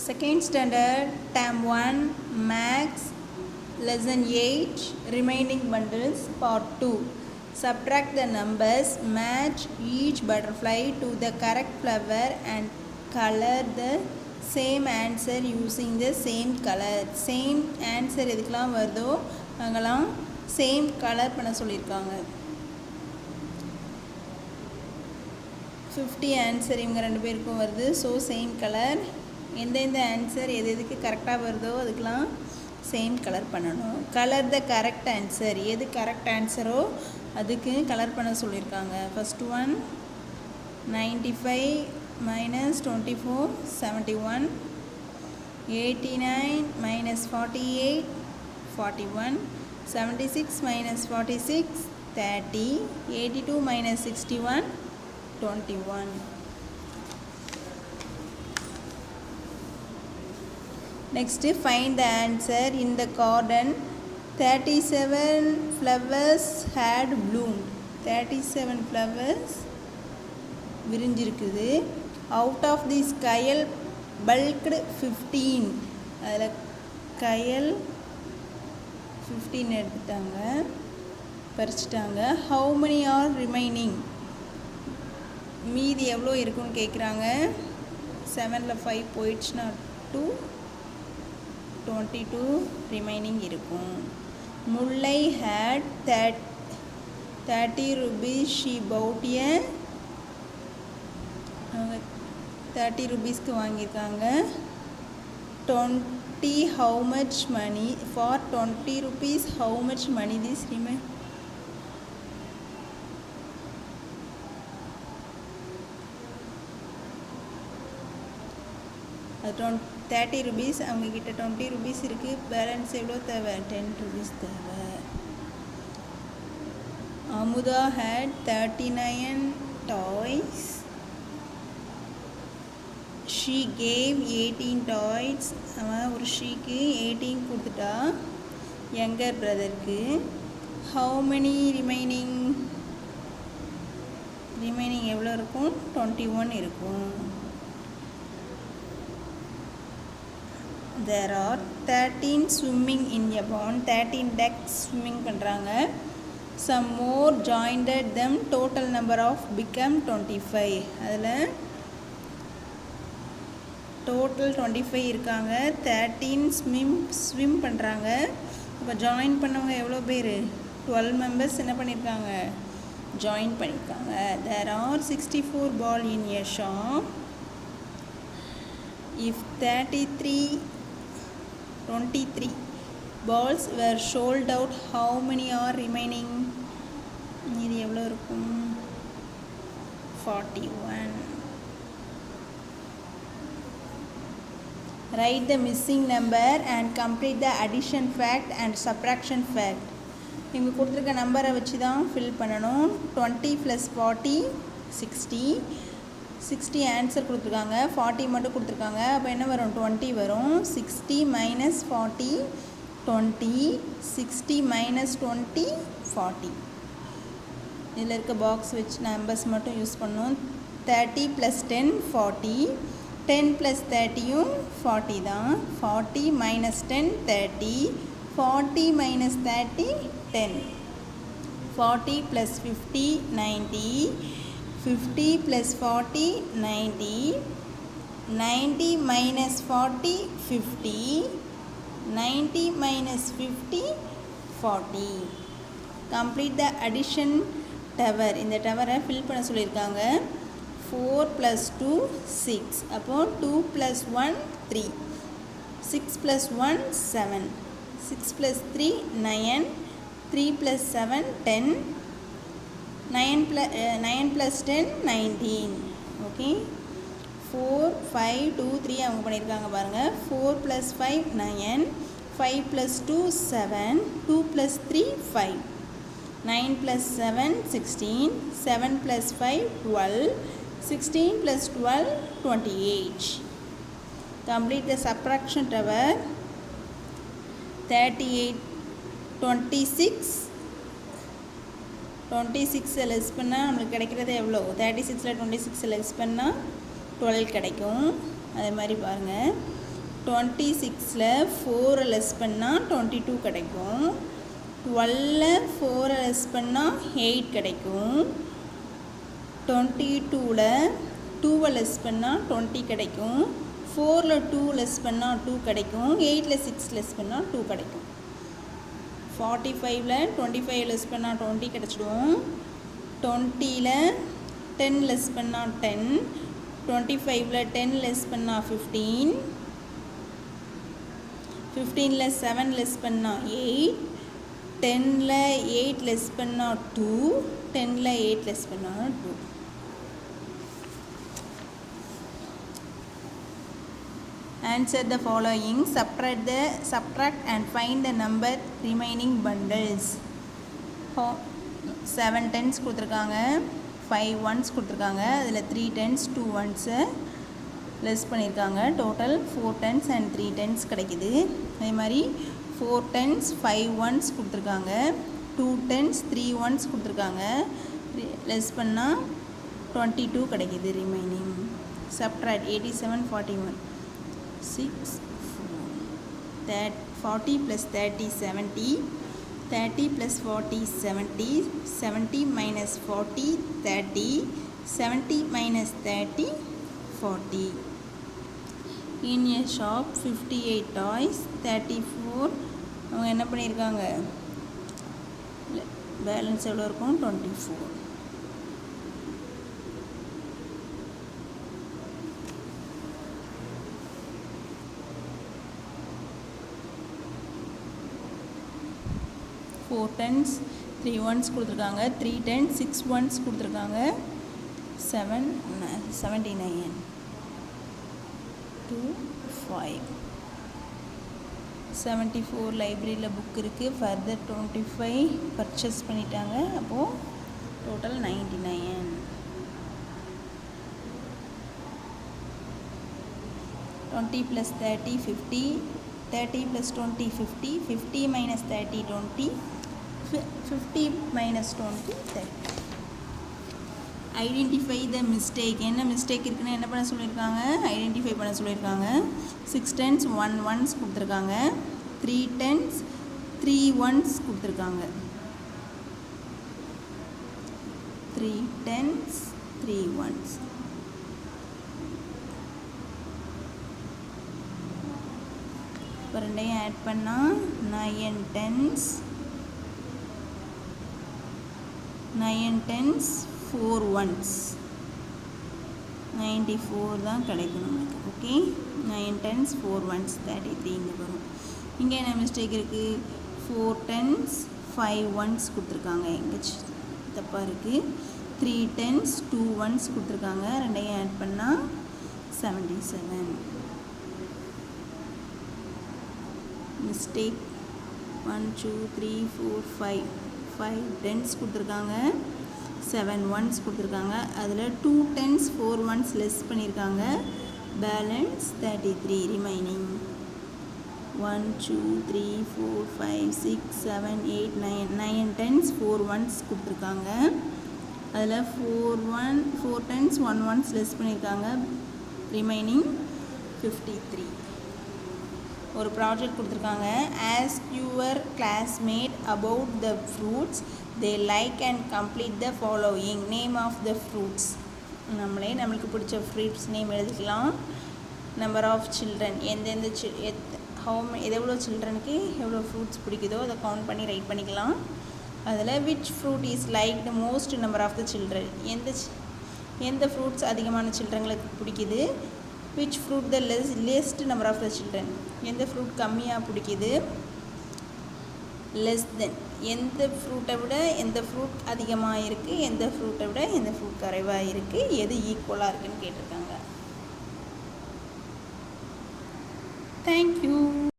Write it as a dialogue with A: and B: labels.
A: Second standard, term 1, max, lesson 8, remaining bundles, part 2. Subtract the numbers, match each butterfly to the correct flower and color the same answer using the same color. Same answer எதுக்கெல்லாம் வருதோ அங்கெல்லாம் same color பண்ண சொல்லியிருக்காங்க. 50 answer இவங்க ரெண்டு பேருக்கும் வருது. So same colour. எந்தெந்த ஆன்சர் எது எதுக்கு கரெக்டாக வருதோ அதுக்கெலாம் சேம் கலர் பண்ணணும். கலர் த கரெக்ட் ஆன்சர், எது கரெக்ட் ஆன்சரோ அதுக்கு கலர் பண்ண சொல்லியிருக்காங்க. First one 95 minus 24 71, 89 minus 48 41, 76 minus 46 30, 82 minus 61 21. Next, find the answer. In the garden 37 flowers had bloomed. 37 flowers விரிஞ்சிருக்குது. Out of this Kayal bulked 15. அதில் கயல் 15 எடுத்துட்டாங்க, பறிச்சிட்டாங்க. How many are remaining? மீதி எவ்வளோ இருக்குன்னு கேட்குறாங்க. 7ல் 5 போயிடுச்சுன்னா 2, 22 ரிமைனிங் இருக்கும். முல்லை had 30 rupees. she bought a 30 rupeesக்கு வாங்கியிருக்காங்க. 20 how much money? For 20 rupees how much money this remain? அது 30 rupees. அவங்கக்கிட்ட 20 rupees இருக்குது. பேலன்ஸ் எவ்வளோ தேவை? 10 rupees தேவை. Amudha had 39 toys. she gave 18 toys. அவன் ஒரு ஷீக்கு 18 கொடுத்துட்டா younger பிரதருக்கு. how many remaining? Remaining எவ்வளோ இருக்கும்? 21 இருக்கும். There are 13 swimming in a pond. 13 ducks swimming பண்ணுறாங்க. Some more joined them. Total number of become 25. அதில் total 25 இருக்காங்க. 13 ஸ்விம் பண்ணுறாங்க. இப்போ ஜாயின் பண்ணவங்க எவ்வளோ பேர்? 12 மெம்பர்ஸ் என்ன பண்ணியிருக்காங்க? ஜாயின் பண்ணியிருக்காங்க. There are 64 ball in a shop. If 23 balls were sold out, how many are remaining? இது எவ்வளோ இருக்கும்? 41. Write the missing number and complete the addition fact and subtraction fact. இவங்க கொடுத்துருக்க நம்பரை வச்சு தான் ஃபில் பண்ணணும். 20 + 40 60. 60 ஆன்சர் கொடுத்துருக்காங்க. 40 மட்டும் கொடுத்துருக்காங்க. அப்போ என்ன வரும்? 20 வரும். 60 minus 40 20. 60 minus 20 40. இதில் இருக்க பாக்ஸ் வச்சு நம்பர்ஸ் மட்டும் யூஸ் பண்ணணும். 30 + 10 40. 10 + 30யும் 40 தான். 40 minus 10 30. 40 minus 30 10. 40 + 50 90. 50 + 40 90. 90 minus 40 50. 90 minus 50 40. Complete the addition tower. இந்த டவரை ஃபில் பண்ண சொல்லியிருக்காங்க. 4 + 2 6. அப்போ 2 + 1 3. 6 + 1 7. 6 + 3 9. 3 + 7 10. 9 + 10 19. ஓகே. 4 5 2 3 அவங்க பண்ணியிருக்காங்க பாருங்கள். 4 + 5 9. 5 + 2 7. 2 + 3 5. 9 + 7 16. 7 + 5 12. 16 + 12 28. Complete the subtraction tower. 38 26. 26 less பண்ணால் நம்மளுக்கு கிடைக்கிறது எவ்வளோ? 36ல் 26 லெஸ் பண்ணால் 12 கிடைக்கும். அதே மாதிரி பாருங்கள். 26ல் 4 லெஸ் பண்ணால் 22 கிடைக்கும். 12ல் 4 லெஸ் பண்ணால் 8 கிடைக்கும். 22ல் 2 லெஸ் பண்ணால் 20 கிடைக்கும். 4ல் 2 லெஸ் பண்ணால் 2 கிடைக்கும். 8ல் 6 லெஸ் பண்ணால் 2 கிடைக்கும். 45ல் 25 லெஸ் பண்ணால் 20 கிடச்சிடும். 20ல் 10 லெஸ் பண்ணால் 10. 25ல் 10 லெஸ் பண்ணால் 15. 15ல் 7 லெஸ் பண்ணால் 8. 10ல் 8 லெஸ் பண்ணால் 2. 10ல் 8 லெஸ் பண்ணால் 2. Answer the following. Subtract and find the number remaining bundles. 7 tens கொடுத்துருக்காங்க, 5 ones கொடுத்துருக்காங்க, அதில் 3 tens 2 ones லெஸ் பண்ணியிருக்காங்க. டோட்டல் 4 tens and 3 tens கிடைக்குது. அதே மாதிரி 4 tens 5 ones கொடுத்துருக்காங்க, 2 tens 3 ones கொடுத்துருக்காங்க. லெஸ் பண்ணால் 22 கிடைக்குது remaining. Subtract 87 41 6 40 plus 30 70. 30 plus 40 70. 70 minus 40 30. 70 minus 30 40. In a shop 58 toys 34. அவங்க என்ன பண்ணியிருக்காங்க, பேலன்ஸ் எவ்வளோ இருக்கும் 24. ஃபோர் டென்ஸ் 3 ones கொடுத்துருக்காங்க, 3 tens 6 ones கொடுத்துருக்காங்க. 79 2 5 74 லைப்ரரியில் புக் இருக்குது. ஃபர்தர் 25 பர்ச்சேஸ் பண்ணிட்டாங்க. அப்போது total 99. 20 plus 30 50. 30 plus 20 50. 50 minus 30 20. 50 minus 20 30. Identify the mistake. என்ன மிஸ்டேக் இருக்குன்னு என்ன பண்ண சொல்லியிருக்காங்க, ஐடென்டிஃபை பண்ண சொல்லியிருக்காங்க. 6 tens 1 ones கொடுத்துருக்காங்க, 3 tens 3 ones கொடுத்துருக்காங்க. 3 tens 3 ones. இப்போ ரெண்டையும் ஆட் பண்ணால் 9 tens 4 ones 94 தான் கிடைக்கும் நமக்கு. ஓகே, 9 tens 4 ones 33 இங்கே வரும். இங்கே என்ன மிஸ்டேக் இருக்குது, 4 tens 5 ones கொடுத்துருக்காங்க, இங்கே தப்பாக இருக்குது. 3 tens 2 ones கொடுத்துருக்காங்க, ரெண்டையும் ஆட் பண்ணால் 77. மிஸ்டேக் 1 2 3 4 5 tens கொடுத்துருக்காங்க, 7 ones கொடுத்துருக்காங்க. அதில் 2 tens 4 ones லெஸ் பண்ணியிருக்காங்க. Balance 33 remaining. 1 2 3 4 5 6 7 8 9 tens 4 ones கொடுத்துருக்காங்க. அதில் 4 tens 1 ones லெஸ் பண்ணியிருக்காங்க. ரிமைனிங் 53. ஒரு ப்ராஜெக்ட் கொடுத்துருக்காங்க. Ask your classmate about the fruits they like and complete the following. Name of the fruits. நம்மளுக்கு பிடிச்ச ஃப்ரூட்ஸ் நேம் எழுதிக்கலாம். நம்பர் ஆஃப் சில்ட்ரன், எந்தெந்த எவ்வளோ சில்ட்ரனுக்கு எவ்வளோ ஃப்ரூட்ஸ் பிடிக்குதோ அதை கவுண்ட் பண்ணி ரைட் பண்ணிக்கலாம். அதில் which fruit is liked most number of the children. எந்த ஃப்ரூட்ஸ் அதிகமான சில்ட்ரங்களுக்கு பிடிக்குது. which fruit the least number of the children. எந்த ஃப்ரூட் கம்மியாக பிடிக்குது. less than எந்த ஃப்ரூட்டை விட எந்த ஃப்ரூட் அதிகமாக இருக்குது, எந்த ஃப்ரூட்டை விட எந்த ஃப்ரூட் குறைவாக இருக்குது, எது ஈக்குவலாக இருக்குதுன்னு கேட்டிருக்காங்க. தேங்க்யூ.